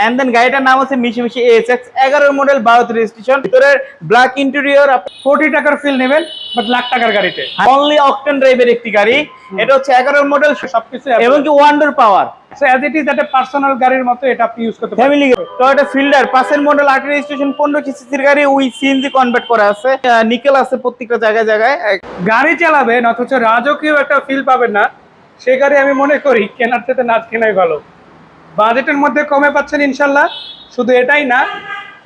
And then গাড়িটার নাম হচ্ছে মিশিমিশি এএক্স 11 মডেল 12 রেজিস্ট্রেশন, ভিতরের ব্ল্যাক ইন্টেরিয়র। কোটি টাকার ফিল নেবেন বাট লাখ টাকার গাড়িতে অনলি অকটেন ড্রাইভের একটি গাড়ি। এটা হচ্ছে 11 মডেল, সবকিছু এবং কি wonder power. So as it is একটা পার্সোনাল গাড়ির মতো এটা আপনি ইউজ করতে পারেন। Family Toyota fielder 5 model 8 registration 15 সিসির গাড়ি, উই সিএনজি কনভার্ট করা আছে, নিকেল আছে প্রত্যেকটা জায়গায় জায়গায়। গাড়ি চালাবেন অথচ রাজকীয় একটা ফিল পাবেন না, সেই গাড়ি আমি মনে করি কেনার থেকে না কেনাই ভালো। বাজেটের মধ্যে কমে পাচ্ছেন ইনশাল্লাহ। শুধু এটাই না,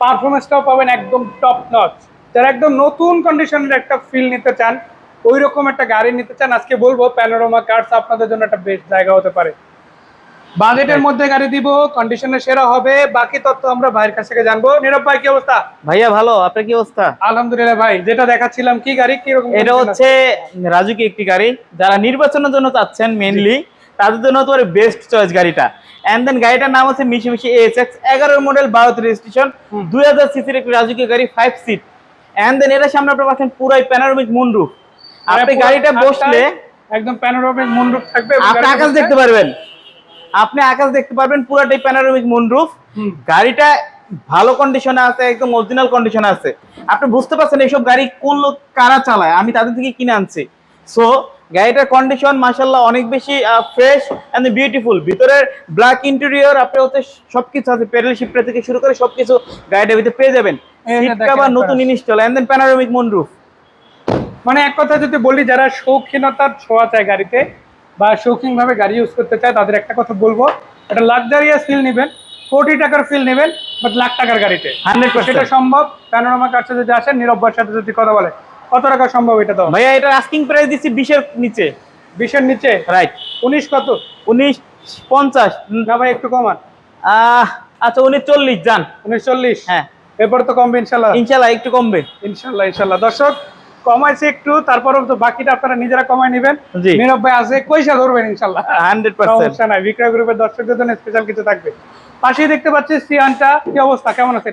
পারফরমেন্সটাও পাবেন একদম টপ নচ। যারা একদম নতুন কন্ডিশনের একটা ফিল নিতে চান, ওই রকম একটা গাড়ি নিতে চান, আজকে বলবো প্যানোরামা কার্স আপনাদের জন্য একটা বেস্ট জায়গা হতে পারে। বাজেটের মধ্যে গাড়ি দিব, কন্ডিশনে সেরা হবে। বাকি তথ্য আমরা ভাইয়ের কাছ থেকে জানবো। নীরব ভাই কি অবস্থা? ভাইয়া ভালো, আপনার কি অবস্থা? আলহামদুলিল্লাহ ভাই। যেটা দেখাচ্ছিলাম কি গাড়ি, কি রকম? এটা হচ্ছে রাজুকি একটি গাড়ি, যারা নির্বাচনের জন্য চাচ্ছেন মেইনলি তাদের জন্য তো বেস্ট চয়েস গাড়িটা। এন্ড দেন গাড়িটার নাম হচ্ছে মিশিমিশি এএক্স 11 মডেল 12 রেজিস্ট্রেশন 2000 সিসির একটি রাজুকি গাড়ি, 5 সিট। এন্ড দেন এর সামনে আপনারা পাচ্ছেন পুরাই প্যানোরামিক মুনরুফ। আপনি গাড়িটা বসলে একদম প্যানোরামিক মুনরুফ থাকবে, আপনি আকাশ দেখতে পারবেন। আপনি আকাশ দেখতে পারবেন, পুরাটাই প্যানোরামিক মুনরুফ। গাড়িটা ভালো কন্ডিশনে আছে, একদম অরিজিনাল কন্ডিশনে আছে। আপনি বুঝতে পারছেন এইসব গাড়ি কোন লোক কারা চালায়, আমি তাদের থেকে কিনে আনছি। সো গাড়িটার কন্ডিশন মাশাআল্লাহ অনেক বেশি ফ্রেশ এন্ড বিউটিফুল। ভিতরের ব্ল্যাক ইন্টেরিয়র আপনি হচ্ছে সবকিছু আছে, প্যাডেল শিফটার থেকে শুরু করে সবকিছু গাড়িটার ভিতরে পেয়ে যাবেন। সিট কভার নতুন install, and then panoramic moonroof. মানে এক কথা যদি বলি, যারা শৌখিনতার ছোঁয়া চায় গাড়িতে বা শৌখিন ভাবে গাড়ি ইউজ করতে চায়, তাদের একটা কথা বলবো, একটা লাক্সারিয়াস ফিল নেবেন, কোটি টাকার ফিল নেবেন বাট লাখ টাকার গাড়িতে। 100% সেটা সম্ভব। প্যানোরামা কার্সে যদি আসেন, নীরব ভাইয়ের সাথে যদি কথা বলে, কত টাকা সম্ভব এটা? তো ভাইয়া এটা আস্কিং প্রাইস দিচ্ছি 20 এর নিচে। 20 এর নিচে? রাইট। 19 কত? 1950 না ভাই, একটু কমান। আচ্ছা 1940 যান। 1940? হ্যাঁ, এরপর তো কমবে ইনশাল্লাহ। ইনশাআল্লাহ একটু কমবে। ইনশাল্লাহ ইনশাল্লাহ। দর্শক কমাইছে একটু, তারপরেও তো বাকিটা আপনারা নিজেরা কমাই নেবেন। জি। নীরব ভাই আছে, পয়সা ধরবেন ইনশাল্লাহ। 100%। সমস্যা নাই, বিক্রয় গ্রুপের দর্শকদের জন্য স্পেশাল কিছু থাকবে। পাশেই দেখতে পাচ্ছি সিয়ানটা, কি অবস্থা, কেমন আছে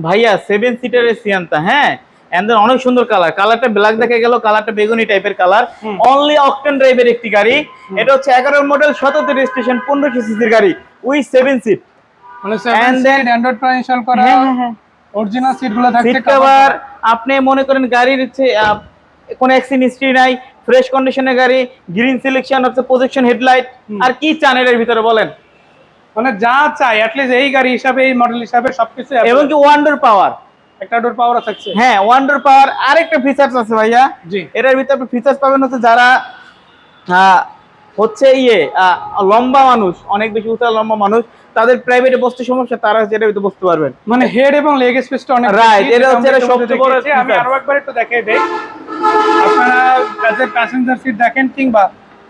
ভাইয়া 7 সিটারের সিয়ান্তা। হ্যাঁ, এন্ড দেন অনেক সুন্দর কালার। কালারটা ব্ল্যাক দেখে গেল, কালারটা বেগুনি টাইপের কালার। অনলি অকটেন ড্রাইভের একটি গাড়ি। এটা হচ্ছে 11 মডেল 17 রেজিস্ট্রেশন 15 সিসির গাড়ি, উই 7 সিট। মানে 7 সিট অ্যান্ড্রয়েড প্রায় ইনস্টল করা। অরিজিনাল সিটগুলো থাকছে। সিট কভার আপনি মনে করেন গাড়ির হচ্ছে কোনো অ্যাক্সিডেন্ট হিস্ট্রি নাই, ফ্রেশ কন্ডিশনের গাড়ি, গ্রিন সিলেকশন হচ্ছে, প্রজেকশন হেডলাইট। আর কি চান এর ভিতরে বলেন? মানে যা চাই অ্যাটলিস্ট এই গাড়ি হিসাবে, এই মডেল হিসাবে সবকিছু। এবং কি ওয়ান্ডার পাওয়ার, একটা ডোর পাওয়ার থাকছে। হ্যাঁ ওয়ান্ডার পাওয়ার। আরেকটা ফিচারস আছে ভাইয়া, জি। এটার ভিতরে আপনি ফিচারস পাবেন হচ্ছে যারা হচ্ছে লম্বা মানুষ, অনেক বেশি উঁচা লম্বা মানুষ, তাদের প্রাইভেটে বসতে সমস্যা, তারা যেটা ভিতরে বসতে পারবেন। মানে হেড এবং লেগ স্পেসটা অনেক রাইট, এটা হচ্ছে সবচেয়ে বড়। আমি আরো একবার একটু দেখিয়ে দেই। আপনারা প্যাসেঞ্জার সিট দেখেন কিংবা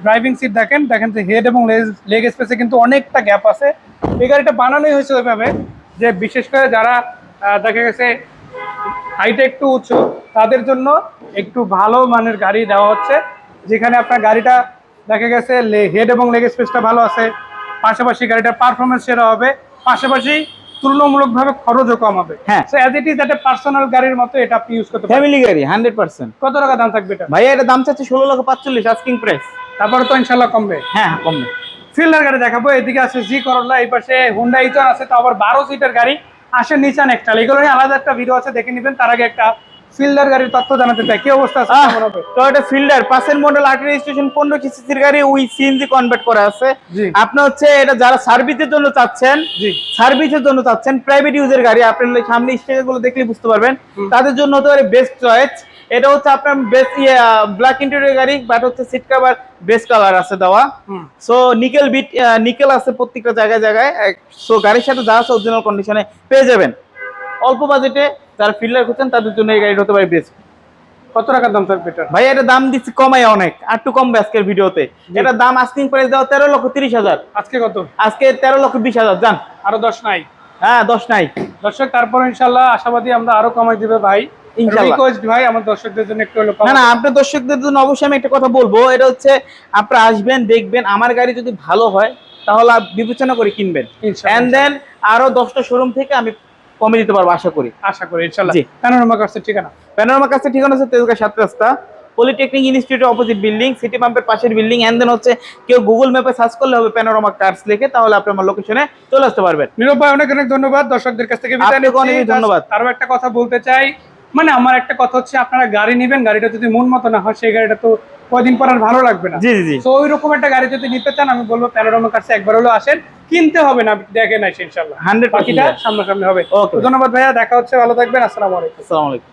ড্রাইভিং সিট দেখেন, দেখেন যে হেড এবং লেগ স্পেসে কিন্তু অনেকটা গ্যাপ আছে। এই গাড়িটা বানানোই হয়েছে ওইভাবে যে বিশেষ করে যারা দেখা গেছে হাইটে একটু উঁচু, তাদের জন্য একটু ভালো মানের গাড়ি দেওয়া হচ্ছে, যেখানে আপনার গাড়িটা দেখা গেছে হেড এবং লেগ স্পেসটা ভালো আছে, পাশাপাশি গাড়িটার পারফরমেন্স সেরা হবে, পাশাপাশি তুলনামূলকভাবে খরচও কম হবে। হ্যাঁ, সো অ্যাজ ইট ইজ একটা পার্সোনাল গাড়ির মতো এটা আপনি ইউজ করতে পারেন। ফ্যামিলি গাড়ি 100%। কত টাকা দাম থাকবে এটা? ভাইয়া এটা দাম চাচ্ছে 16,45,000 আস্কিং প্রাইস। তারপরে তো ইনশাল্লাহ কমবে। হ্যাঁ কমবে। ফিল্ডার গাড়ি দেখাবো। এদিকে আছে জি করোলা, এই পাশে হুন্ডা ইটন আছে, তো আবার 12 সিটের গাড়ি আসে, নিচান একটা। এগুলো নিয়ে আলাদা একটা ভিডিও আছে, দেখে নেবেন। তার আগে একটা ফিল্ডার গাড়ির তথ্য জানাতে চাই, কি অবস্থা আছে, কেমন হবে? টয়োটা ফিল্ডার 5 মডেল 8 রেজিস্ট্রেশন 15 সিসির গাড়ি, উই সিএনজি কনভার্ট করা আছে। আপনি হচ্ছে এটা যারা সার্ভিসের জন্য চাচ্ছেন, সার্ভিসের জন্য চাচ্ছেন, প্রাইভেট ইউজের গাড়ি, আপনার সামনে স্টিকারগুলো দেখলে বুঝতে পারবেন, তাদের জন্য হতে পারে বেস্ট চয়েস। এটা হচ্ছে আপনার বেস্ট ব্ল্যাক ইন্টেরিয়র গাড়ি, বাট হচ্ছে সিট কভার বেস্ট কালার আছে দেওয়া। সো নিকেল বিট, নিকেল আছে প্রত্যেকটা জায়গায় জায়গায়। সো গাড়ির সাথে যা আছে অরিজিনাল কন্ডিশনে পেয়ে যাবেন। অল্প বাজেটে যারা ফিল্ডার করছেন তাদের জন্য এই গাড়িটা হতে পারে বেস্ট। কত টাকার দাম থাকবে এটা? ভাই এটা দাম দিচ্ছি কমাই অনেক, আর একটু কমবে আজকের ভিডিওতে। এটা দাম আস্কিং প্রাইস দেওয়া 13,30,000। আজকে কত? আজকে 13,20,000। যান, আরো 10 নাই? হ্যাঁ 10 নাই। দর্শক তারপর ইনশাল্লাহ আশাবাদী আমরা আরো কমাই দিবে ভাই, ইনশাআল্লাহ। রিকোয়েস্ট ভাই আমার দর্শকদের জন্য একটু হলো না, আপনার দর্শকদের জন্য অবশ্যই আমি একটা কথা বলবো, এটা হচ্ছে আপনারা আসবেন, দেখবেন, আমার গাড়ি যদি ভালো হয় তাহলে বিবেচনা করে কিনবেন। এন্ড দেন আরো 10টা শোরুম থেকে আমি কমে দিতে পারবো, আশা করি ইনশাআল্লাহ। প্যানোরামা কার্সের ঠিকানা? প্যানোরামা কার্সের ঠিকানা হচ্ছে তেজগাঁ 7 রাস্তা, পলিটেকনিক ইনস্টিটিউটের অপোজিট বিল্ডিং, সিটি পাম্পের পাশের বিল্ডিং। এন্ড দেন হচ্ছে কেউ গুগল ম্যাপে সার্চ করলে হবে প্যানোরামা কার্স লিখে, তাহলে আপনি আমার লোকেশনে চলে আসতে পারবেন। নীরব ভাই অনেক অনেক ধন্যবাদ, দর্শকদের কাছ থেকে বিদায় আপনাকে অনেক নিচ্ছি। ধন্যবাদ। আরো একটা কথা বলতে চাই, মানে আমার একটা কথা হচ্ছে, আপনারা গাড়ি নেবেন, গাড়িটা যদি মন মতো না হয় সেই গাড়িটা তো কয়দিন পর আর ভালো লাগবে না। জি জি জি। তো ওই রকম একটা গাড়ি যদি নিতে চান, আমি বলবো প্যানোরামা কার্সে একবার হলো আসেন, কিনতে হবে না, দেখেন ইনশাআল্লাহ 100% বাকিটা সামনাসামনি হবে। Okay. তো ধন্যবাদ ভাইয়া, দেখা হচ্ছে, ভালো থাকবেন, আসসালামু আলাইকুম। আসসালামু আলাইকুম।